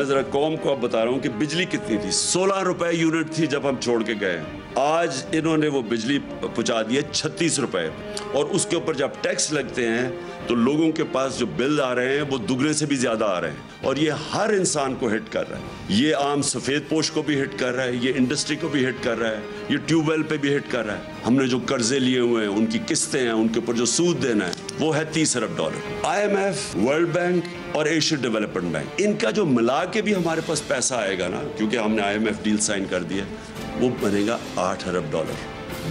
ذرا قوم کو اب بتا رہا ہوں کہ بجلی کتنی تھی. 16 روپے یونٹ تھی جب ہم چھوڑ کے گئے. آج انہوں نے وہ بجلی پہنچا دی ہے 36 روپے, اور اس کے اوپر جب ٹیکس لگتے ہیں تو لوگوں کے پاس جو بل آ رہے ہیں وہ دگنے سے بھی زیادہ آ رہے ہیں, اور یہ ہر انسان کو ہٹ کر رہا ہے. یہ عام سفید پوش کو بھی ہٹ کر رہا ہے, یہ انڈسٹری کو بھی ہٹ کر رہا ہے, یہ ٹیوب ویل پہ بھی ہٹ کر رہا ہے. ہم نے جو قرضے لیے ہوئے ہیں, ان کی قسطیں ہیں, ان کے اوپر جو سود دینا ہے وہ ہے $30 ارب. IMF, ورلڈ بینک اور ایشین ڈیولپمنٹ بینک, ان کا جو ملا کے بھی ہمارے پاس پیسہ آئے گا نا, کیونکہ ہم نے IMF ڈیل سائن کر دی ہے, وہ بنے گا $8 ارب.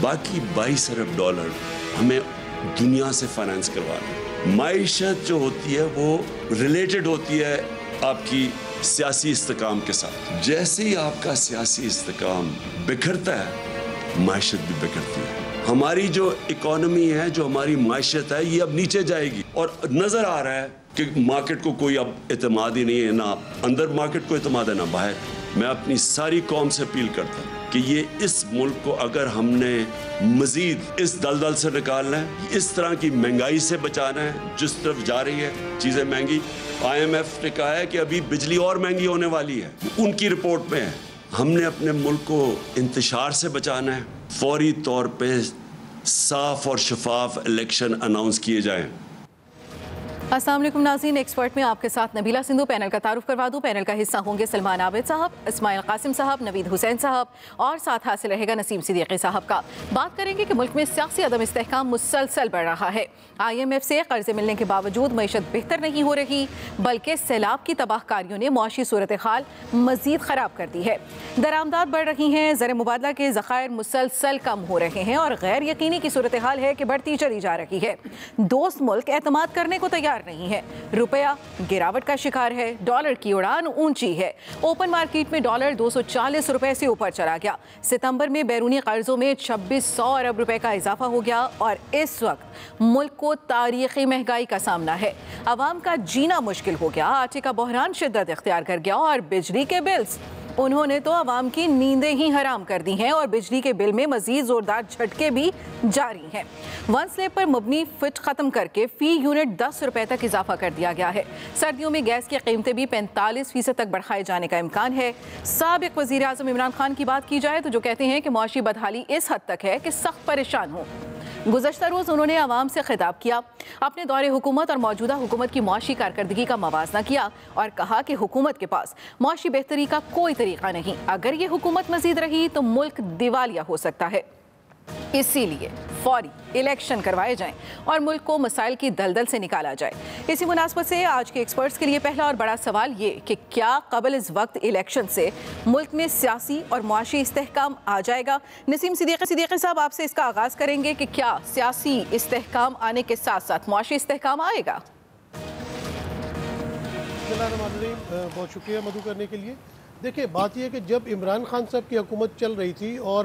باقی $22 ارب ہمیں دنیا سے فائنانس کروانا ہے. معیشت جو ہوتی ہے وہ ریلیٹڈ ہوتی ہے آپ کی سیاسی استحکام کے ساتھ. جیسے ہی آپ کا سیاسی استحکام بکھرتا ہے, معیشت بھی بکھرتی ہے. ہماری جو اکانومی ہے, جو ہماری معیشت ہے, یہ اب نیچے جائے گی, اور نظر آ رہا ہے کہ مارکیٹ کو کوئی اب اعتماد ہی نہیں ہے, نہ اندر مارکیٹ کو اعتماد ہے نہ باہر. میں اپنی ساری قوم سے اپیل کرتا ہوں کہ یہ اس ملک کو اگر ہم نے مزید اس دلدل سے نکالنا ہے, اس طرح کی مہنگائی سے بچانا ہے جس طرف جا رہی ہے چیزیں مہنگی. IMF نے کہا ہے کہ ابھی بجلی اور مہنگی ہونے والی ہے, ان کی رپورٹ میں ہے. ہم نے اپنے ملک کو انتشار سے بچانا ہے. فوری طور پہ صاف اور شفاف الیکشن اناؤنس کیے جائیں. السلام علیکم ناظرین, ایکسپرٹ میں آپ کے ساتھ نبیلہ سندھو. پینل کا تعارف کروا دوں. پینل کا حصہ ہوں گے سلمان عابد صاحب, اسماعیل قاسم صاحب, نوید حسین صاحب, اور ساتھ حاصل رہے گا نسیم صدیقی صاحب کا. بات کریں گے کہ ملک میں سیاسی عدم استحکام مسلسل بڑھ رہا ہے. IMF سے قرضے ملنے کے باوجود معیشت بہتر نہیں ہو رہی, بلکہ سیلاب کی تباہ کاریوں نے معاشی صورتحال مزید خراب کر دی ہے. درآمدات بڑھ رہی ہیں, زر مبادلہ کے ذخائر مسلسل کم ہو رہے ہیں, اور غیر یقینی کی صورتحال ہے کہ بڑھتی چلی جا رہی ہے. دوست ملک اعتماد کرنے کو تیار نہیں ہے. روپیہ گراوٹ کا شکار ہے, ڈالر کی اڑان اونچی ہے. اوپن مارکیٹ میں ڈالر 240 روپے سے اوپر چلا گیا. ستمبر میں بیرونی قرضوں میں 2600 ارب روپے کا اضافہ ہو گیا, اور اس وقت ملک کو تاریخی مہنگائی کا سامنا ہے. عوام کا جینا مشکل ہو گیا, آٹے کا بحران شدت اختیار کر گیا, اور بجلی کے بلز, انہوں نے تو عوام کی نیندیں ہی حرام کر دی ہیں, اور بجلی کے بل میں مزید زوردار جھٹکے بھی جاری ہیں. ون سلیب پر مبنی فٹ ختم کر کے فی یونٹ 10 روپے تک اضافہ کر دیا گیا ہے. سردیوں میں گیس کی قیمتیں بھی 45% تک بڑھائے جانے کا امکان ہے. سابق وزیر اعظم عمران خان کی بات کی جائے تو جو کہتے ہیں کہ معاشی بدحالی اس حد تک ہے کہ سخت پریشان ہوں. گزشتہ روز انہوں نے عوام سے خطاب کیا, اپنے دور حکومت اور موجودہ حکومت کی معاشی کارکردگی کا موازنہ کیا, اور کہا کہ حکومت کے پاس معاشی بہتری کا کوئی طریقہ نہیں. اگر یہ حکومت مزید رہی تو ملک دیوالیہ ہو سکتا ہے. اسی لیے فوری الیکشن کروائے جائیں اور ملک کو مسائل کی دلدل سے نکالا جائے. اسی مناسبت سے آج کے ایکسپرٹس کے لیے پہلا اور بڑا سوال یہ کہ کیا قبل اس وقت الیکشن سے ملک میں سیاسی اور معاشی استحکام آ جائے گا؟ نسیم صدیقی صاحب, آپ سے اس کا آغاز کریں گے کہ کیا سیاسی استحکام آنے کے ساتھ ساتھ معاشی استحکام آئے گا؟ بہت شکریہ مدعو کرنے کے لیے. دیکھیں, بات یہ ہے کہ جب عمران خان صاحب کی حکومت چل رہی تھی اور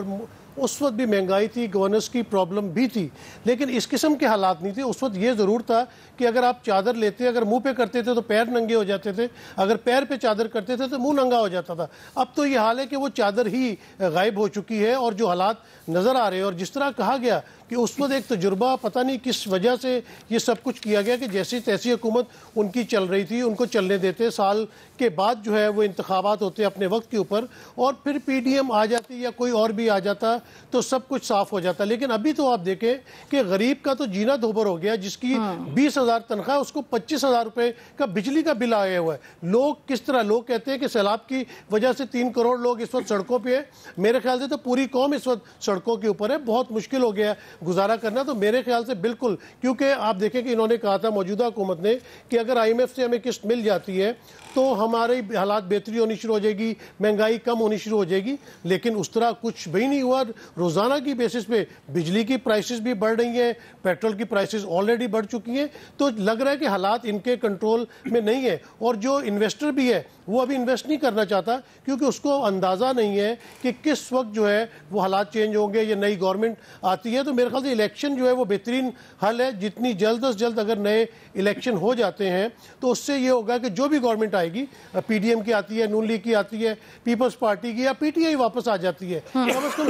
اس وقت بھی مہنگائی تھی, گورننس کی پرابلم بھی تھی, لیکن اس قسم کے حالات نہیں تھے. اس وقت یہ ضرور تھا کہ اگر آپ چادر لیتے, اگر منہ پہ کرتے تھے تو پیر ننگے ہو جاتے تھے, اگر پیر پہ چادر کرتے تھے تو منہ ننگا ہو جاتا تھا. اب تو یہ حال ہے کہ وہ چادر ہی غائب ہو چکی ہے, اور جو حالات نظر آ رہے ہیں, اور جس طرح کہا گیا کہ اس وقت ایک تجربہ پتہ نہیں کس وجہ سے یہ سب کچھ کیا گیا کہ جیسی تیسی حکومت ان کی چل رہی تھی, ان کو چلنے دیتے, سال کے بعد جو ہے وہ انتخابات ہوتے اپنے وقت کے اوپر, اور پھر PDM آ جاتی یا کوئی اور بھی آ جاتا تو سب کچھ صاف ہو جاتا. لیکن ابھی تو آپ دیکھیں کہ غریب کا تو جینا دھوبر ہو گیا, جس کی 20,000 تنخواہ, اس کو 25,000 روپے کا بجلی کا بل آیا ہوا ہے. لوگ کس طرح, لوگ کہتے ہیں کہ سیلاب کی وجہ سے 3 کروڑ لوگ اس وقت سڑکوں پہ ہیں. میرے خیال سے تو پوری قوم اس وقت سڑکوں کے اوپر ہے. بہت مشکل ہو گیا گزارا کرنا. تو میرے خیال سے بالکل, کیونکہ آپ دیکھیں کہ انہوں نے کہا تھا موجودہ حکومت نے کہ اگر IMF سے ہمیں قسط مل جاتی ہے تو ہمارے حالات بہتری ہونی شروع ہو جائے گی, مہنگائی کم ہونی شروع ہو جائے گی. لیکن اس طرح کچھ بھی نہیں ہوا. روزانہ کی بیسس پہ بجلی کی پرائسز بھی بڑھ رہی ہیں, پیٹرول کی پرائسز آلریڈی بڑھ چکی ہیں. تو لگ رہا ہے کہ حالات ان کے کنٹرول میں نہیں ہے. اور جو انویسٹر بھی ہے وہ ابھی انویسٹ نہیں کرنا چاہتا, کیونکہ اس کو اندازہ نہیں ہے کہ کس وقت جو ہے وہ حالات چینج ہوں گے یا نئی گورنمنٹ آتی ہے. تو میرے خیال سے الیکشن جو ہے وہ بہترین حل ہے. جتنی جلد از جلد اگر نئے الیکشن ہو جاتے ہیں تو اس سے یہ ہوگا کہ جو بھی گورنمنٹ آئے گی, PDM کی آتی ہے, نون لیگ کی آتی ہے, پیپلز پارٹی کی, یا PTI واپس آ جاتی ہے, کم از کم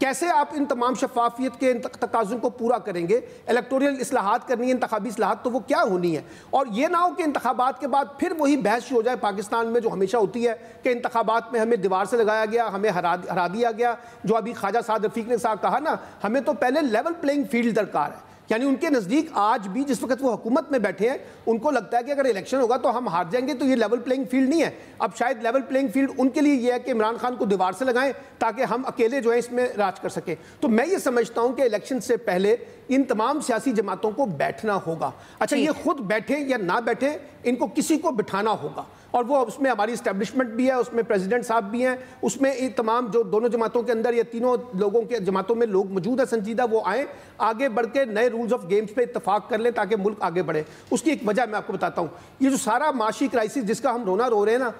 کیسے آپ ان تمام شفافیت کے تقاضوں کو پورا کریں گے؟ الیکٹورل اصلاحات کرنی ہے، انتخابی اصلاحات، تو وہ کیا ہونی ہے؟ اور یہ نہ ہو کہ انتخابات کے بعد پھر وہی بحث ہو جائے پاکستان میں جو ہمیشہ ہوتی ہے کہ انتخابات میں ہمیں دیوار سے لگایا گیا، ہمیں ہرا دیا گیا. جو ابھی خواجہ سعد رفیق نے صاحب کہا نا، ہمیں تو پہلے لیول پلینگ فیلڈ درکار ہے. یعنی ان کے نزدیک آج بھی جس وقت وہ حکومت میں بیٹھے ہیں ان کو لگتا ہے کہ اگر الیکشن ہوگا تو ہم ہار جائیں گے، تو یہ لیول پلینگ فیلڈ نہیں ہے. اب شاید لیول پلینگ فیلڈ ان کے لیے یہ ہے کہ عمران خان کو دیوار سے لگائیں تاکہ ہم اکیلے جو ہے اس میں راج کر سکیں. تو میں یہ سمجھتا ہوں کہ الیکشن سے پہلے ان تمام سیاسی جماعتوں کو بیٹھنا ہوگا. اچھا یہ خود بیٹھیں یا نہ بیٹھیں، ان کو کسی کو بٹھانا ہوگا. اور وہ اس میں ہماری اسٹیبلشمنٹ بھی ہے، اس میں پریزیڈنٹ صاحب بھی ہیں، اس میں تمام جو دونوں جماعتوں کے اندر یا تینوں لوگوں کے جماعتوں میں لوگ موجود ہیں سنجیدہ، وہ آئیں آگے بڑھ کے نئے رولز آف گیمز پہ اتفاق کر لیں تاکہ ملک آگے بڑھے. اس کی ایک وجہ میں آپ کو بتاتا ہوں. یہ جو سارا معاشی کرائسس جس کا ہم رونا رو رہے ہیں نا،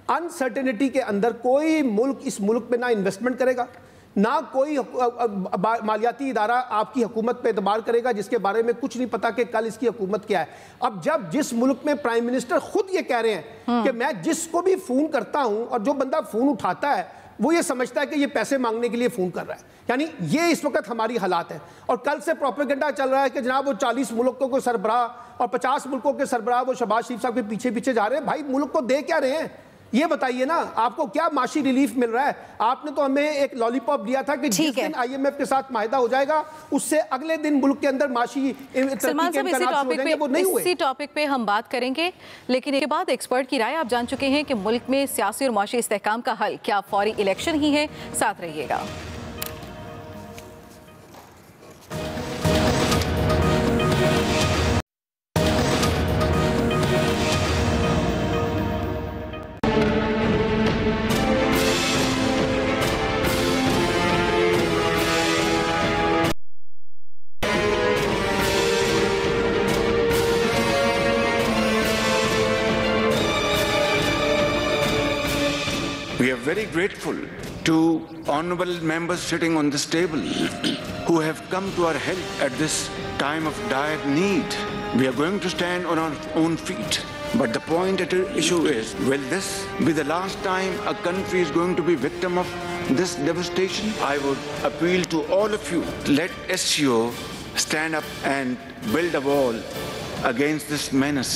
انسرٹینٹی کے اندر کوئی ملک اس ملک پہ نہ انویسٹمنٹ کرے گا، نہ کوئی مالیاتی ادارہ آپ کی حکومت پہ اعتبار کرے گا جس کے بارے میں کچھ نہیں پتا کہ کل اس کی حکومت کیا ہے. اب جب جس ملک میں پرائم منسٹر خود یہ کہہ رہے ہیں کہ میں جس کو بھی فون کرتا ہوں اور جو بندہ فون اٹھاتا ہے وہ یہ سمجھتا ہے کہ یہ پیسے مانگنے کے لیے فون کر رہا ہے. یعنی یہ اس وقت ہماری حالات ہیں. اور کل سے پروپیگنڈا چل رہا ہے کہ جناب وہ 40 ملکوں کو سربراہ اور 50 ملکوں کے سربراہ وہ شہباز شریف صاحب کے پیچھے جا رہے ہیں. بھائی ملک کو دے کیا رہے ہیں یہ بتائیے نا. آپ کو کیا معاشی ریلیف مل رہا ہے؟ آپ نے تو ہمیں ایک لالی پاپ دیا تھا کہ جس دن آئی ایم ایف کے ساتھ معاہدہ ہو جائے گا اس سے اگلے دن ملک کے اندر معاشی سلمان صاحب اسی ٹاپک پہ ہم بات کریں گے، لیکن اس کے بعد ایکسپرٹ کی رائے آپ جان چکے ہیں کہ ملک میں سیاسی اور معاشی استحکام کا حل کیا فوری الیکشن ہی ہے. ساتھ رہیے گا. We are very grateful to honorable members sitting on this table who have come to our help at this time of dire need. We are going to stand on our own feet. But the point at issue is, will this be the last time a country is going to be victim of this devastation? I would appeal to all of you, let SCO stand up and build a wall against this menace.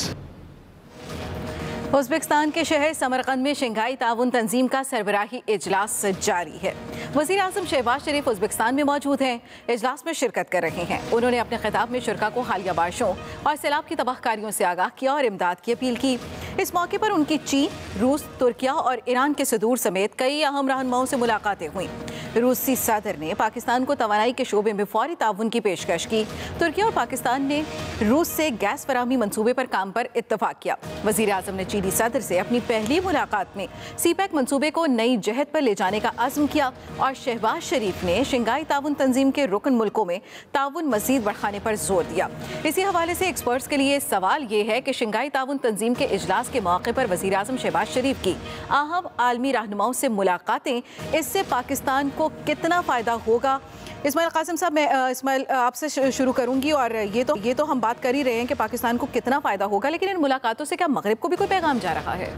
Uzbekistan کے شہر سمرقند میں Shanghai تعاون تنظیم کا سربراہی اجلاس جاری ہے. وزیر اعظم شہباز شریف ازبکستان میں موجود ہیں، اجلاس میں شرکت کر رہے ہیں. انہوں نے اپنے خطاب میں شرکاء کو حالیہ بارشوں اور سیلاب کی تباہ کاریوں سے آگاہ کیا اور امداد کی اپیل کی. اس موقع پر ان کی چین، روس، ترکیہ اور ایران کے صدور سمیت کئی اہم رہنماؤں سے ملاقاتیں ہوئیں. روسی صدر نے پاکستان کو توانائی کے شعبے میں فوری تعاون کی پیشکش کی. ترکیہ اور پاکستان نے روس سے گیس فراہمی منصوبے پر کام پر اتفاق کیا. وزیر اعظم نے چینی صدر سے اپنی پہلی ملاقات میں سی پیک منصوبے کو نئی جہت پر لے جانے کا عزم کیا اور شہباز شریف نے شنگھائی تعاون تنظیم کے رکن ملکوں میں تعاون مزید بڑھانے پر زور دیا. اسی حوالے سے ایکسپرٹس کے لیے سوال یہ ہے کہ شنگھائی تعاون تنظیم کے اجلاس کے موقع پر وزیر اعظم شہباز شریف کی اہم عالمی رہنماؤں سے ملاقاتیں، اس سے پاکستان کو کتنا فائدہ ہوگا؟ اسماعیل قاسم صاحب، میں اسماعیل آپ سے شروع کروں گی. اور یہ تو ہم بات کر ہی رہے ہیں کہ پاکستان کو کتنا فائدہ ہوگا، لیکن ان ملاقاتوں سے کیا مغرب کو بھی کوئی پیغام جا رہا ہے؟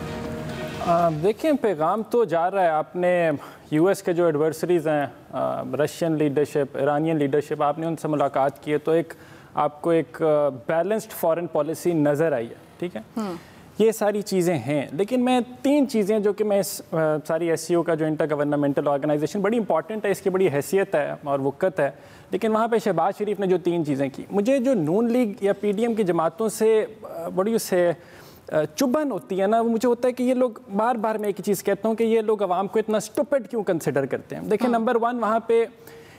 دیکھیں پیغام تو جا رہا ہے. آپ نے یو ایس کے جو ایڈورسریز ہیں، رشین لیڈرشپ، ایرانین لیڈرشپ، آپ نے ان سے ملاقات کی ہے تو آپ کو ایک بیلنسڈ فارن پالیسی نظر آئی ہے. ٹھیک ہے، یہ ساری چیزیں ہیں. لیکن میں 3 چیزیں جو کہ میں اس ساری ایس سی او کا جو انٹر گورنمنٹل آرگنائزیشن بڑی امپورٹنٹ ہے، اس کی بڑی حیثیت ہے اور وقت ہے، لیکن وہاں پہ شہباز شریف نے جو 3 چیزیں کی، مجھے جو نون لیگ یا پی ڈی ایم کی جماعتوں سے بڑی اسے چبھن ہوتی ہے نا، وہ مجھے ہوتا ہے کہ یہ لوگ بار بار میں ایک چیز کہتا ہوں کہ یہ لوگ عوام کو اتنا اسٹوپڈ کیوں کنسیڈر کرتے ہیں. دیکھیں نمبر 1 وہاں پہ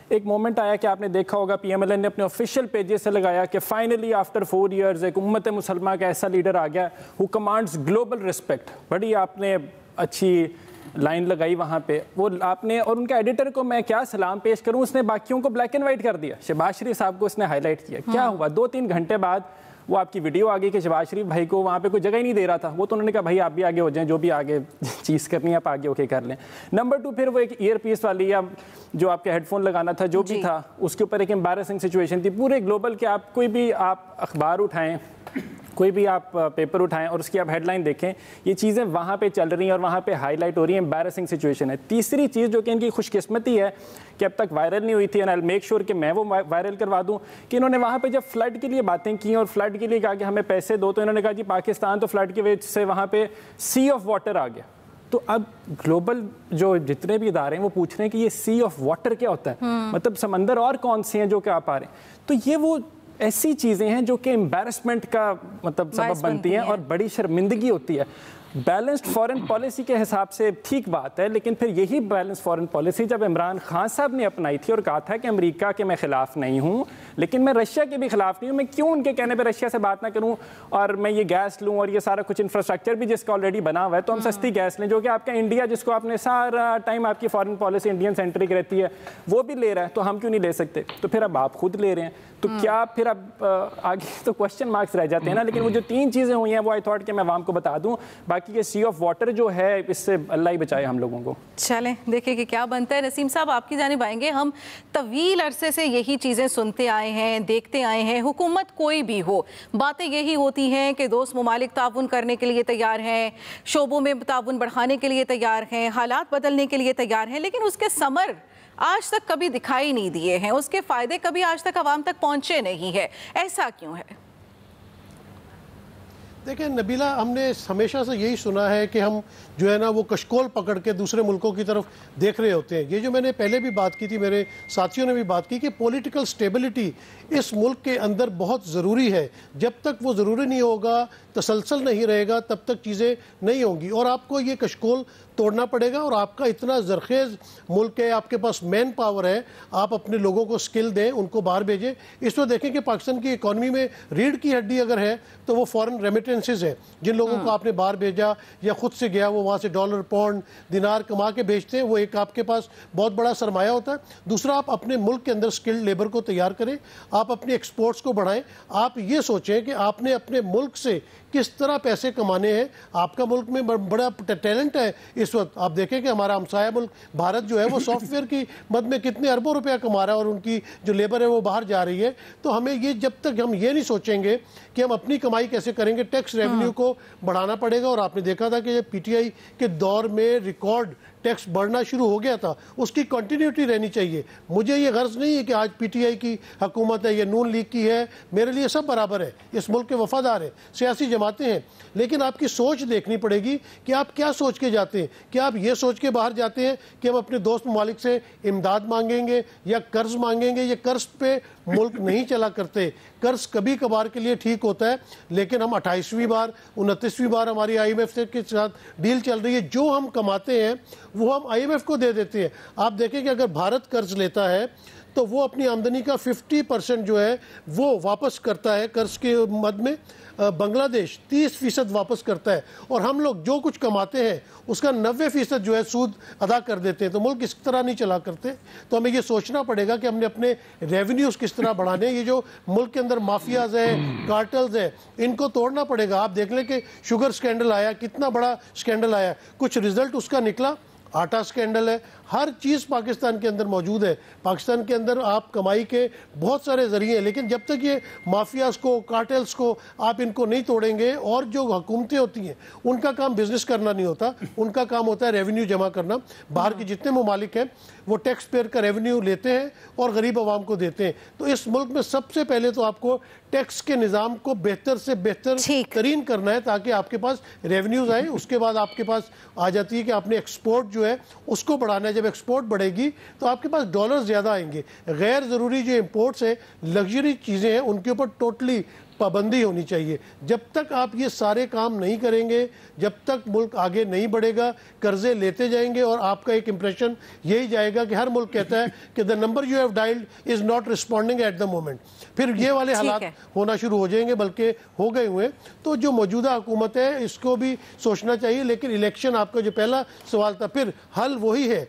ایک مومنٹ آیا کہ آپ نے دیکھا ہوگا پی ایم ایل این نے اپنے آفیشیل پیجز سے لگایا کہ فائنلی آفٹر 4 ایئرز ایک امت مسلمہ کا ایسا لیڈر آ گیا ہو کمانڈز گلوبل رسپیکٹ. بڑی آپ نے اچھی لائن لگائی وہاں پہ. وہ آپ نے، اور ان کے ایڈیٹر کو میں کیا سلام پیش کروں، اس نے باقیوں کو بلیک اینڈ وائٹ کر دیا. شہباز شریف صاحب کو اس نے ہائی لائٹ کیا. کیا ہوا 2-3 گھنٹے بعد وہ آپ کی ویڈیو آ گئی کہ شہباز شریف بھائی کو وہاں پہ کوئی جگہ ہی نہیں دے رہا تھا. وہ تو انہوں نے کہا بھائی آپ بھی آگے ہو جائیں، جو بھی آگے چیز کرنی ہے آپ آگے ہو کے کر لیں. نمبر 2 پھر وہ ایک ایئر پیس والی یا جو آپ کے ہیڈ فون لگانا تھا جو بھی تھا، اس کے اوپر ایک امبیرسنگ سچویشن تھی پورے گلوبل کہ آپ کوئی بھی آپ اخبار اٹھائیں کوئی بھی آپ پیپر اٹھائیں اور اس کی آپ ہیڈ لائن دیکھیں, یہ چیزیں وہاں پہ چل رہی ہیں اور وہاں پہ ہائی لائٹ ہو رہی ہیں, امبیرسنگ سچویشن ہے. تیسری چیز جو کہ ان کی خوش قسمتی ہے کہ اب تک وائرل نہیں ہوئی تھی, اینڈ آئی میک شیور کہ میں وہ وائرل کروا دوں, کہ انہوں نے وہاں پہ جب فلڈ کے لیے باتیں کی اور فلڈ کے لیے کہا کہ ہمیں پیسے دو, تو انہوں نے کہا جی پاکستان تو فلڈ کی وجہ سے وہاں پہ سی آف واٹر آ گیا. تو اب گلوبل جو جتنے بھی ادارے ہیں وہ پوچھ رہے ہیں کہ یہ سی آف واٹر کیا ہوتا ہے, مطلب سمندر اور کون سے ہیں جو کہ آپ آ رہے ہیں. تو یہ وہ ایسی چیزیں ہیں جو کہ امبیرسمنٹ کا مطلب سبب بنتی ہیں اور بڑی شرمندگی ہوتی ہے. بیلنسڈ فارن پالیسی کے حساب سے ٹھیک بات ہے, لیکن پھر یہی بیلنس فارن پالیسی جب عمران خان صاحب نے اپنائی تھی اور کہا تھا کہ امریکہ کے میں خلاف نہیں ہوں لیکن میں رشیا کے بھی خلاف نہیں ہوں, میں کیوں ان کے کہنے پہ رشیا سے بات نہ کروں اور میں یہ گیس لوں اور یہ سارا کچھ انفراسٹرکچر بھی جس کا آلریڈی بنا ہوا ہے, تو ہم سستی گیس لیں جو کہ آپ کا انڈیا جس کو آپ نے سارا ٹائم آپ کی فارن پالیسی انڈین سینٹرک رہتی ہے وہ بھی لے رہا ہے, تو ہم کیوں نہیں لے سکتے؟ تو پھر اب آپ خود لے رہے ہیں, تو کیا پھر اب آگے تو کوشچن مارکس رہ جاتے ہیں نا. لیکن وہ جو 3 چیزیں ہوئی ہیں وہ آئی تھاٹ کہ میں عوام کو بتا دوں, باقی یہ سی آف واٹر جو ہے اس سے اللہ ہی بچائے ہم لوگوں کو. چلیں دیکھیں کہ کیا بنتا ہے. نسیم صاحب آپ کی جانب آئیں گے. ہم طویل عرصے سے یہی چیزیں سنتے آئے ہیں, دیکھتے آئے ہیں, حکومت کوئی بھی ہو باتیں یہی ہوتی ہیں کہ دوست ممالک تعاون کرنے کے لیے تیار ہیں, شعبوں میں تعاون بڑھانے کے لیے تیار ہیں, حالات بدلنے کے لیے تیار ہیں, لیکن اس کے ثمر آج تک کبھی دکھائی نہیں دیے ہیں, اس کے فائدے کبھی آج تک عوام تک پہنچے نہیں ہے. ایسا کیوں ہے؟ دیکھیں نبیلہ, ہم نے ہمیشہ سے یہی سنا ہے کہ ہم جو ہے نا وہ کشکول پکڑ کے دوسرے ملکوں کی طرف دیکھ رہے ہوتے ہیں. یہ جو میں نے پہلے بھی بات کی تھی, میرے ساتھیوں نے بھی بات کی کہ پولیٹیکل سٹیبلٹی اس ملک کے اندر بہت ضروری ہے. جب تک وہ ضروری نہیں ہوگا, تسلسل نہیں رہے گا, تب تک چیزیں نہیں ہوں گی. اور آپ کو یہ کشکول توڑنا پڑے گا, اور آپ کا اتنا زرخیز ملک ہے, آپ کے پاس مین پاور ہے, آپ اپنے لوگوں کو سکل دیں, ان کو باہر بھیجیں. اس وقت دیکھیں کہ پاکستان کی اکانومی میں ریڑھ کی ہڈی اگر ہے تو وہ فورن ریمیٹنسز ہے. جن لوگوں کو آپ نے باہر بھیجا یا خود سے گیا, وہ وہاں سے ڈالر, پاؤنڈ, دینار کما کے بھیجتے ہیں, وہ ایک آپ کے پاس بہت بڑا سرمایہ ہوتا ہے. دوسرا, آپ اپنے ملک کے اندر سکلڈ لیبر کو تیار کریں, آپ اپنے ایکسپورٹس کو بڑھائیں. آپ یہ سوچیں کہ آپ نے اپنے ملک سے کس طرح پیسے کمانے ہیں. آپ کا ملک میں بڑا ٹیلنٹ ہے اس وقت. آپ دیکھیں کہ ہمارا ہمسایہ ملک بھارت جو ہے وہ سافٹ ویئر کی مد میں کتنے اربوں روپیہ کما رہا ہے, اور ان کی جو لیبر ہے وہ باہر جا رہی ہے. تو ہمیں یہ, جب تک ہم یہ نہیں سوچیں گے کہ ہم اپنی کمائی کیسے کریں گے, ٹیکس ریونیو کو بڑھانا پڑے گا. اور آپ نے دیکھا تھا کہ پی ٹی آئی کے دور میں ریکارڈ ٹیکس بڑھنا شروع ہو گیا تھا, اس کی کنٹینیوٹی رہنی چاہیے. مجھے یہ غرض نہیں ہے کہ آج پی ٹی آئی کی حکومت ہے یا نون لیگ کی ہے, میرے لیے سب برابر ہے, اس ملک کے وفادار ہیں, سیاسی جماعتیں ہیں. لیکن آپ کی سوچ دیکھنی پڑے گی کہ آپ کیا سوچ کے جاتے ہیں. کیا آپ یہ سوچ کے باہر جاتے ہیں کہ ہم اپنے دوست ممالک سے امداد مانگیں گے یا قرض مانگیں گے؟ یہ قرض پہ ملک نہیں چلا کرتے. قرض کبھی کبھار کے لیے ٹھیک ہوتا ہے, لیکن ہم 28ویں بار 29ویں بار ہماری آئی ایم ایف کے ساتھ ڈیل چل رہی ہے. جو ہم کماتے ہیں وہ ہم آئی ایم ایف کو دے دیتے ہیں. آپ دیکھیں کہ اگر بھارت قرض لیتا ہے تو وہ اپنی آمدنی کا 50% جو ہے وہ واپس کرتا ہے قرض کے مد میں. بنگلہ دیش 30% واپس کرتا ہے, اور ہم لوگ جو کچھ کماتے ہیں اس کا 90% جو ہے سود ادا کر دیتے ہیں. تو ملک اس طرح نہیں چلا کرتے. تو ہمیں یہ سوچنا پڑے گا کہ ہم نے اپنے ریونیوز کس طرح بڑھانے ہیں. یہ جو ملک کے اندر مافیاز ہیں, کارٹلز ہیں, ان کو توڑنا پڑے گا. آپ دیکھ لیں کہ شوگر سکینڈل آیا, کتنا بڑا سکینڈل آیا, کچھ رزلٹ اس کا نکلا. آٹا سکینڈل ہے, ہر چیز پاکستان کے اندر موجود ہے. پاکستان کے اندر آپ کمائی کے بہت سارے ذریعے ہیں, لیکن جب تک یہ مافیاز کو, کارٹلز کو آپ ان کو نہیں توڑیں گے, اور جو حکومتیں ہوتی ہیں ان کا کام بزنس کرنا نہیں ہوتا, ان کا کام ہوتا ہے ریونیو جمع کرنا. باہر کے جتنے ممالک ہیں وہ ٹیکس پیئر کا ریونیو لیتے ہیں اور غریب عوام کو دیتے ہیں. تو اس ملک میں سب سے پہلے تو آپ کو ٹیکس کے نظام کو بہتر سے بہتر ترین کرنا ہے تاکہ آپ کے پاس ریونیوز آئیں. اس کے بعد آپ کے پاس آ جاتی ہے کہ آپ نے ایکسپورٹ جو ہے اس کو بڑھانا ہے. جب ایکسپورٹ بڑھے گی تو آپ کے پاس ڈالر زیادہ آئیں گے. غیر ضروری جو امپورٹس ہیں, لگژری چیزیں ہیں, ان کے اوپر ٹوٹلی پابندی ہونی چاہیے. جب تک آپ یہ سارے کام نہیں کریں گے, جب تک ملک آگے نہیں بڑھے گا, قرضے لیتے جائیں گے, اور آپ کا ایک امپریشن یہی جائے گا کہ ہر ملک کہتا ہے کہ the number you have dialed is not responding at the moment. پھر یہ والے حالات ہونا شروع ہو جائیں گے, بلکہ ہو گئے ہوئے. تو جو موجودہ حکومت ہے اس کو بھی سوچنا چاہیے. لیکن الیکشن, آپ کا جو پہلا سوال تھا, پھر حل وہی ہے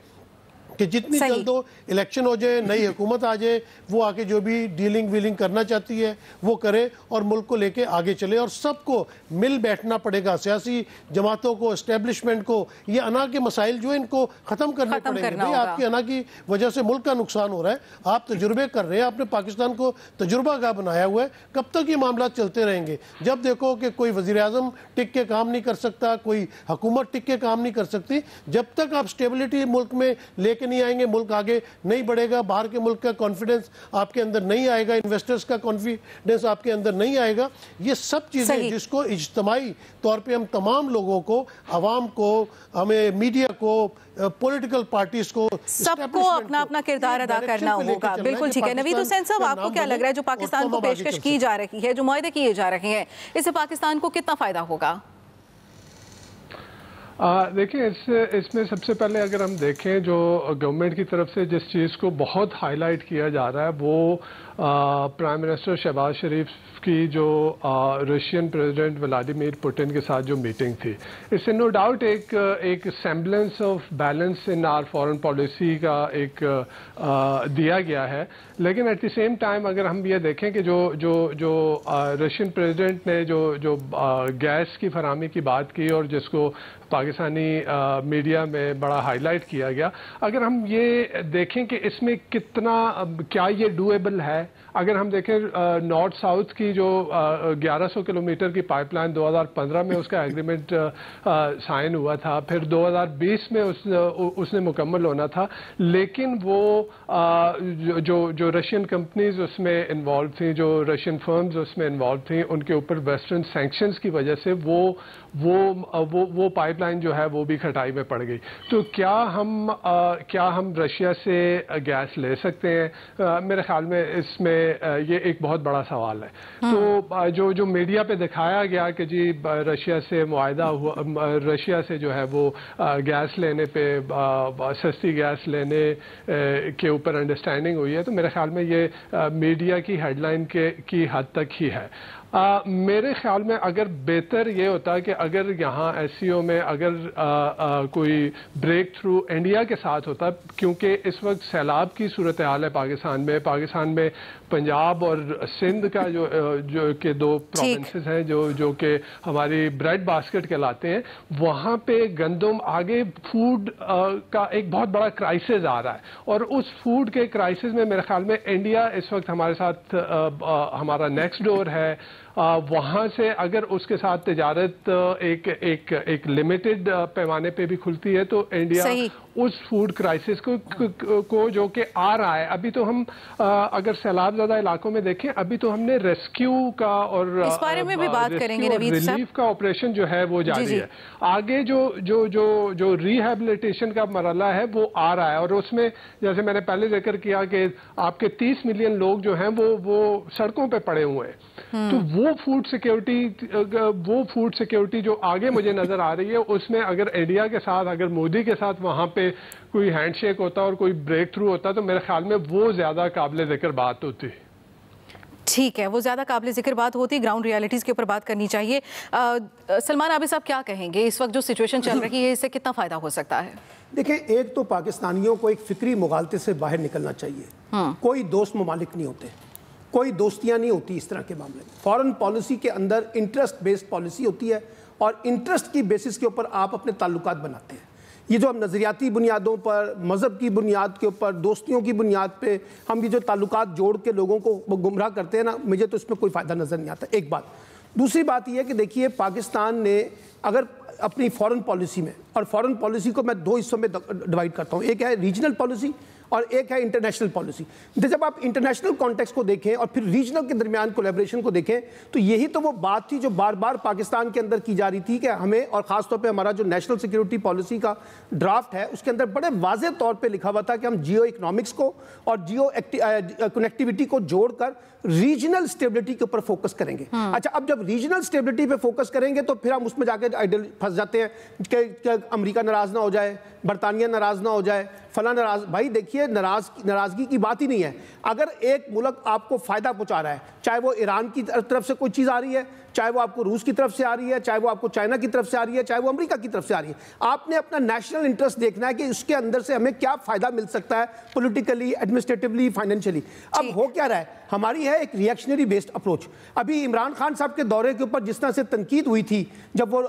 کہ جتنی جلد ہو الیکشن ہو جائے, نئی حکومت آ جائے, وہ آ کے جو بھی ڈیلنگ ویلنگ کرنا چاہتی ہے وہ کرے اور ملک کو لے کے آگے چلے. اور سب کو مل بیٹھنا پڑے گا, سیاسی جماعتوں کو, اسٹیبلشمنٹ کو. یہ انا کے مسائل جو ان کو ختم کرنے پڑیں گے. بھئی آپ کی انا کی وجہ سے ملک کا نقصان ہو رہا ہے, آپ تجربے کر رہے ہیں, آپ نے پاکستان کو تجربہ گاہ بنایا ہوا ہے. کب تک یہ معاملات چلتے رہیں گے؟ جب دیکھو کہ کوئی وزیر اعظم ٹک کے کام نہیں کر سکتا, کوئی حکومت ٹک کے کام نہیں کر سکتی, جب تک آپ اسٹیبلٹی ملک میں لے کے نہیں آئیں گے, ملک آگے نہیں بڑھے گا. باہر کے ملک کا کانفیڈنس آپ کے اندر نہیں آئے گا, انویسٹرز کا کانفیڈنس آپ کے اندر نہیں آئے گا. یہ سب چیزیں جس کو اجتماعی طور پہ ہم تمام لوگوں کو, عوام کو, ہمیں میڈیا کو, پولیٹیکل پارٹیز کو, سب کو اپنا اپنا کردار ادا کرنا ہوگا. بالکل ٹھیک ہے. نوید حسین صاحب, آپ کو کیا لگ رہا ہے جو پاکستان کو پیشکش کی جا رہی ہے, جو معاہدے کیے جا رہے ہیں, اس سے پاکستان کو کتنا فائدہ ہوگا؟ دیکھیں اس میں سب سے پہلے اگر ہم دیکھیں جو گورنمنٹ کی طرف سے جس چیز کو بہت ہائی لائٹ کیا جا رہا ہے وہ پرائم منسٹر شہباز شریف کی جو رشین پریزیڈنٹ ولادیمیر پوٹن کے ساتھ جو میٹنگ تھی, اس سے نو ڈاؤٹ ایک semblance of balance in our foreign policy کا ایک دیا گیا ہے. لیکن ایٹ دی سیم ٹائم اگر ہم یہ دیکھیں کہ جو رشین پریزیڈنٹ نے جو گیس کی فراہمی کی بات کی اور جس کو پاکستانی میڈیا میں بڑا ہائی لائٹ کیا گیا, اگر ہم یہ دیکھیں کہ اس میں کیا یہ ڈویبل ہے. اگر ہم دیکھیں نارتھ ساؤتھ کی جو 1100 کلومیٹر کی پائپ لائن 2015 میں اس کا ایگریمنٹ سائن ہوا تھا, پھر 2020 میں اس نے مکمل ہونا تھا, لیکن وہ جو رشین کمپنیز اس میں انوالو تھیں, جو رشین فرمز اس میں انوالو تھیں, ان کے اوپر ویسٹرن سینکشنز کی وجہ سے وہ پائپ لائن جو ہے وہ بھی کھٹائی میں پڑ گئی. تو کیا ہم رشیا سے گیس لے سکتے ہیں؟ میرے خیال میں اس میں یہ ایک بہت بڑا سوال ہے. تو جو میڈیا پہ دکھایا گیا کہ جی رشیا سے معاہدہ ہوا, رشیا سے جو ہے وہ گیس لینے پہ, سستی گیس لینے کے اوپر انڈرسٹینڈنگ ہوئی ہے, تو میرے خیال میں یہ میڈیا کی ہیڈ لائن کی حد تک ہی ہے. میرے خیال میں اگر بہتر یہ ہوتا کہ اگر یہاں ایس سی او میں اگر کوئی بریک تھرو انڈیا کے ساتھ ہوتا, کیونکہ اس وقت سیلاب کی صورتحال ہے پاکستان میں پنجاب اور سندھ کا جو کہ دو پروونسز ہیں جو کہ ہماری بریڈ باسکٹ کہلاتے ہیں, وہاں پہ گندم آگے فوڈ کا ایک بہت بڑا کرائسس آ رہا ہے, اور اس فوڈ کے کرائسس میں میرے خیال میں انڈیا اس وقت ہمارے ساتھ ہمارا نیکسٹ ڈور ہے. وہاں سے اگر اس کے ساتھ تجارت ایک لمیٹڈ پیمانے پہ بھی کھلتی ہے تو انڈیا اس فوڈ کرائسس کو جو کہ آ رہا ہے, ابھی تو ہم اگر سیلاب زدہ علاقوں میں دیکھیں, ابھی تو ہم نے ریسکیو کا اور اس بارے میں بھی بات کریں گے ریلیف کا آپریشن جو ہے وہ جاری ہے. آگے جو ریہیبلیٹیشن کا مرحلہ ہے وہ آ رہا ہے, اور اس میں جیسے میں نے پہلے ذکر کیا کہ آپ کے 30 ملین لوگ جو ہیں وہ سڑکوں پہ پڑے ہوئے ہیں. تو وہ فوڈ سیکیورٹی جو آگے مجھے نظر آ رہی ہے, اس میں اگر انڈیا کے ساتھ, اگر مودی کے ساتھ وہاں پہ کوئی ہینڈ شیک ہوتا اور کوئی بریک تھرو ہوتا, تو میرے خیال میں وہ زیادہ قابل ذکر بات ہوتی. ٹھیک ہے, وہ زیادہ قابل ذکر بات ہوتی, گراؤنڈ ریالٹیز کے اوپر بات کرنی چاہیے. سلمان عابد صاحب کیا کہیں گے, اس وقت جو سچویشن چل رہی ہے اس سے کتنا فائدہ ہو سکتا ہے؟ دیکھیں, ایک تو پاکستانیوں کو ایک فکری مغالطے سے باہر نکلنا چاہیے. کوئی دوست ممالک نہیں ہوتے, کوئی دوستیاں نہیں ہوتی اس طرح کے معاملے میں. فارن پالیسی کے اندر انٹرسٹ بیسڈ پالیسی ہوتی ہے, اور انٹرسٹ کی بیسس کے اوپر آپ اپنے تعلقات بناتے ہیں. یہ جو ہم نظریاتی بنیادوں پر, مذہب کی بنیاد کے اوپر, دوستیوں کی بنیاد پہ ہم یہ جو تعلقات جوڑ کے لوگوں کو گمراہ کرتے ہیں نا, مجھے تو اس میں کوئی فائدہ نظر نہیں آتا. ایک بات. دوسری بات یہ ہے کہ دیکھیے, پاکستان نے اگر اپنی فارن پالیسی میں, اور فارن پالیسی کو میں 2 حصوں میں ڈیوائڈ کرتا ہوں, ایک ہے ریجنل پالیسی اور ایک ہے انٹرنیشنل پالیسی. جب آپ انٹرنیشنل کانٹیکس کو دیکھیں اور پھر ریجنل کے درمیان کولیبریشن کو دیکھیں, تو یہی تو وہ بات تھی جو بار بار پاکستان کے اندر کی جا رہی تھی کہ ہمیں, اور خاص طور پہ ہمارا جو نیشنل سیکیورٹی پالیسی کا ڈرافٹ ہے اس کے اندر بڑے واضح طور پہ لکھا ہوا تھا کہ ہم جیو اکنامکس کو اور جیو کنیکٹیوٹی کو جوڑ کر ریجنل سٹیبلٹی کے اوپر فوکس کریں گے. اچھا, اب جب ریجنل سٹیبلٹی پہ فوکس کریں گے تو پھر ہم اس میں جا کے پھنس جاتے ہیں کہ امریکہ ناراض نہ ہو جائے, برطانیہ ناراض نہ ہو جائے، فلاں ناراض. بھائی دیکھیے ناراضگی کی بات ہی نہیں ہے. اگر ایک ملک آپ کو فائدہ پہنچا رہا ہے، چاہے وہ ایران کی طرف سے کوئی چیز آ رہی ہے، چاہے وہ آپ کو روس کی طرف سے آ رہی ہے، چاہے وہ آپ کو چائنا کی طرف سے آ رہی ہے، چاہے وہ امریکہ کی طرف سے آ رہی ہے، آپ نے اپنا نیشنل انٹرسٹ دیکھنا ہے کہ اس کے اندر سے ہمیں کیا فائدہ مل سکتا ہے پولیٹیکلی، ایڈمنسٹریٹولی، فائنینشلی. اب ہو کیا رہا ہے، ہماری ہے ایک ریئیکشنری بیسڈ اپروچ. ابھی عمران خان صاحب کے دورے کے اوپر جس طرح سے تنقید ہوئی تھی جب وہ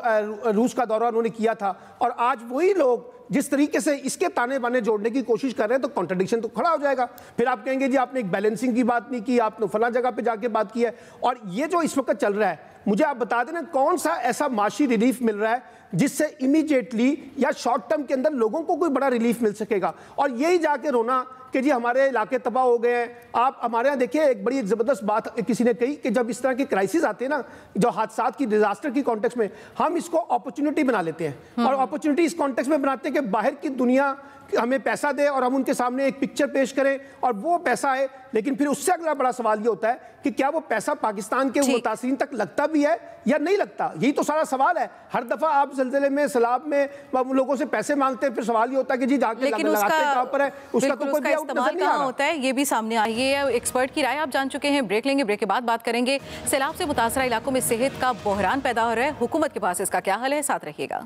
روس کا دورہ انہوں نے کیا تھا، اور آج وہی لوگ جس طریقے سے اس کے تانے بانے جوڑنے کی کوشش کر رہے ہیں، تو کانٹرڈکشن تو کھڑا ہو جائے گا. پھر آپ کہیں گے جی آپ نے ایک بیلنسنگ کی بات نہیں کی، آپ نے فلاں جگہ پہ جا کے بات کی ہے. اور یہ جو اس وقت چل رہا ہے، مجھے آپ بتا دینا کون سا ایسا معاشی ریلیف مل رہا ہے جس سے امیڈیٹلی یا شارٹ ٹرم کے اندر لوگوں کو کوئی بڑا ریلیف مل سکے گا. اور یہی جا کے رونا کہ جی ہمارے علاقے تباہ ہو گئے ہیں. آپ ہمارے یہاں دیکھیں ایک بڑی زبردست بات کسی نے کہی کہ جب اس طرح کے کرائسس آتے ہیں نا، جو حادثات کی ڈیزاسٹر کی کانٹیکس میں، ہم اس کو اپرچونٹی بنا لیتے ہیں. اور اپرچونٹی اس کانٹیکس میں بناتے ہیں کہ باہر کی دنیا ہمیں پیسہ دے اور ہم ان کے سامنے ایک پکچر پیش کریں اور وہ پیسہ ہے. لیکن پھر اس سے اگلا بڑا سوال یہ ہوتا ہے کہ کیا وہ پیسہ پاکستان کے متاثرین تک لگتا بھی ہے یا نہیں لگتا؟ یہی تو سارا سوال ہے. ہر دفعہ آپ زلزلے میں، سیلاب میں لوگوں سے پیسے مانگتے ہیں، پھر سوال یہ ہوتا ہے کہ جی جا کے لگاتے کہاں پر ہے، اس کا تو کوئی بھی آؤٹ نظر نہیں آ رہا ہوتا ہے. یہ بھی سامنے آئی ہے. ایکسپرٹ کی رائے آپ جان چکے ہیں. بریک لیں گے، بریک کے بعد بات کریں گے. سیلاب سے متاثرہ علاقوں میں صحت کا بحران پیدا ہو رہا ہے، حکومت کے پاس اس کا کیا حل ہے؟ ساتھ رہیے گا.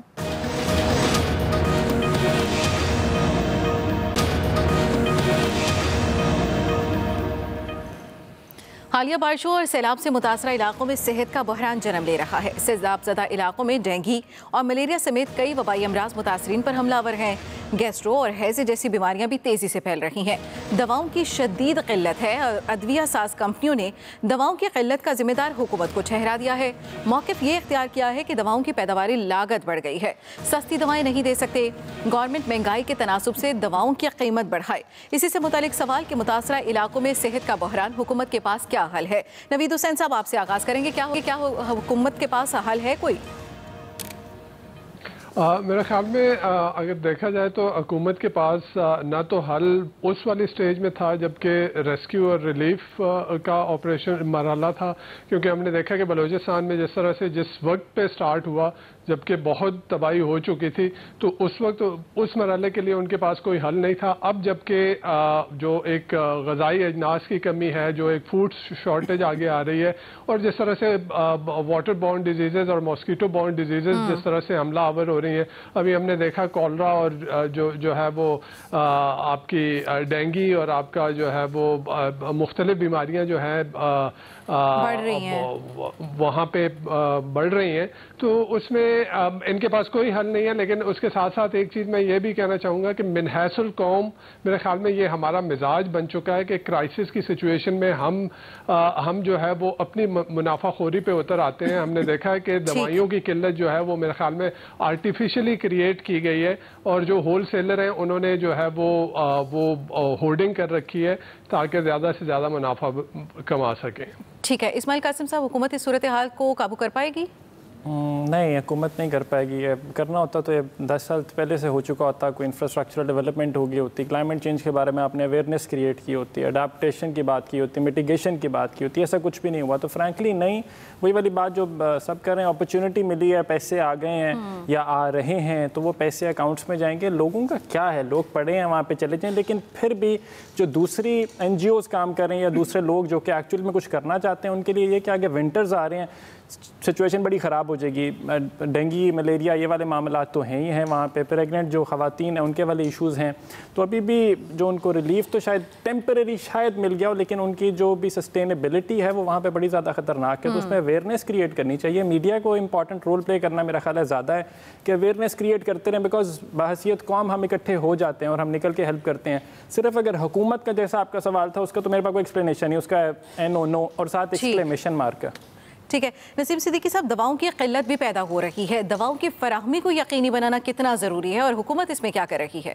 حالیہ بارشوں اور سیلاب سے متاثرہ علاقوں میں صحت کا بحران جنم لے رہا ہے. سیلاب زدہ علاقوں میں ڈینگی اور ملیریا سمیت کئی وبائی امراض متاثرین پر حملہ آور ہیں. گیسٹرو اور ہیزے جیسی بیماریاں بھی تیزی سے پھیل رہی ہیں. دواؤں کی شدید قلت ہے اور ادویہ ساز کمپنیوں نے دواؤں کی قلت کا ذمہ دار حکومت کو ٹھہرا دیا ہے. موقف یہ اختیار کیا ہے کہ دواؤں کی پیداواری لاگت بڑھ گئی ہے، سستی دوائیں نہیں دے سکتے. گورنمنٹ مہنگائی کے تناسب سے دواؤں کی قیمت بڑھائے. اسی سے متعلق سوال کہ متاثرہ علاقوں میں صحت کا بحران، حکومت کے پاس کیا حل ہے؟ نوید حسین صاحب آپ سے آغاز کریں گے. کیا حکومت کے پاس حل ہے کوئی؟ میرے خیال میں اگر دیکھا جائے تو حکومت کے پاس نہ تو حل اس والی سٹیج میں تھا جبکہ ریسکیو اور ریلیف کا آپریشن مرحلہ تھا، کیونکہ ہم نے دیکھا کہ بلوچستان میں جس طرح سے جس وقت پہ سٹارٹ ہوا جبکہ بہت تباہی ہو چکی تھی، تو اس وقت اس مرحلے کے لیے ان کے پاس کوئی حل نہیں تھا. اب جبکہ جو ایک غذائی اجناس کی کمی ہے، جو ایک فوڈ شارٹیج آگے آ رہی ہے، اور جس طرح سے واٹر بورن ڈیزیزز اور ماسکیٹو بورن ڈیزیزز جس طرح سے حملہ آور ہو رہی ہیں. ابھی ہم نے دیکھا کولرا اور جو ہے وہ آپ کی ڈینگی اور آپ کا جو ہے وہ مختلف بیماریاں جو ہیں وہاں پہ بڑھ رہی ہیں. تو اس میں ان کے پاس کوئی حل نہیں ہے. لیکن اس کے ساتھ ساتھ ایک چیز میں یہ بھی کہنا چاہوں گا کہ من حیث القوم میرے خیال میں یہ ہمارا مزاج بن چکا ہے کہ کرائسس کی سچویشن میں ہم جو ہے وہ اپنی منافع خوری پہ اتر آتے ہیں. ہم نے دیکھا ہے کہ دوائیوں کی قلت جو ہے وہ میرے خیال میں آرٹیفیشلی کریٹ کی گئی ہے، اور جو ہول سیلر ہیں انہوں نے جو ہے وہ ہورڈنگ کر رکھی ہے تاکہ زیادہ سے زیادہ منافع کما سکیں. ٹھیک ہے. اسماعیل قاسم صاحب، حکومت اس صورتحال کو قابو کر پائے گی؟ نہیں، حکومت نہیں کر پائے گی. یہ کرنا ہوتا تو یہ 10 سال پہلے سے ہو چکا ہوتا. کوئی انفراسٹرکچرل ڈیولپمنٹ ہو گئی ہوتی، کلائمیٹ چینج کے بارے میں آپ نے اویئرنیس کریٹ کی ہوتی، اڈاپٹیشن کی بات کی ہوتی، میٹیگیشن کی بات کی ہوتی. ایسا کچھ بھی نہیں ہوا. تو فرینکلی نہیں، وہی والی بات جو سب کر رہے ہیں، اپرچونٹی ملی ہے، پیسے آ گئے ہیں یا آ رہے ہیں تو وہ پیسے اکاؤنٹس میں جائیں گے. لوگوں کا کیا ہے، لوگ پڑے ہیں وہاں پہ چلے جائیں. لیکن پھر بھی جو دوسری NGOs کام کر رہے ہیں یا دوسرے لوگ جو کہ ایکچوئل میں کچھ کرنا چاہتے ہیں، ان کے لیے یہ کہ آگے ونٹرز آ رہے ہیں، سچویشن بڑی خراب ہو جائے گی. ڈینگی، ملیریا یہ والے معاملات تو ہیں ہی ہیں وہاں پہ. پریگننٹ جو خواتین ہیں ان کے والے ایشوز ہیں. تو ابھی بھی جو ان کو ریلیف تو شاید ٹیمپریری شاید مل گیا ہو، لیکن ان کی جو بھی سسٹینیبلٹی ہے وہ وہاں پہ بڑی زیادہ خطرناک ہے. تو اس میں اویئرنیس کریٹ کرنی چاہیے. میڈیا کو امپورٹنٹ رول پلے کرنا میرا خیال ہے زیادہ ہے کہ اویئرنیس کریٹ کرتے رہیں، بیکاز بحیثیت قوم ہم اکٹھے ہو جاتے ہیں اور ہم نکل کے ہیلپ کرتے ہیں. صرف اگر حکومت کا جیسا آپ کا سوال تھا اس کا تو میرے پاس کوئی ایکسپلینیشن نہیں، اس کا نو اور ساتھ ایکسکلیمیشن مارک ہے. ٹھیک ہے. نسیم صدیقی صاحب، دواؤں کی قلت بھی پیدا ہو رہی ہے. دواؤں کی فراہمی کو یقینی بنانا کتنا ضروری ہے اور حکومت اس میں کیا کر رہی ہے؟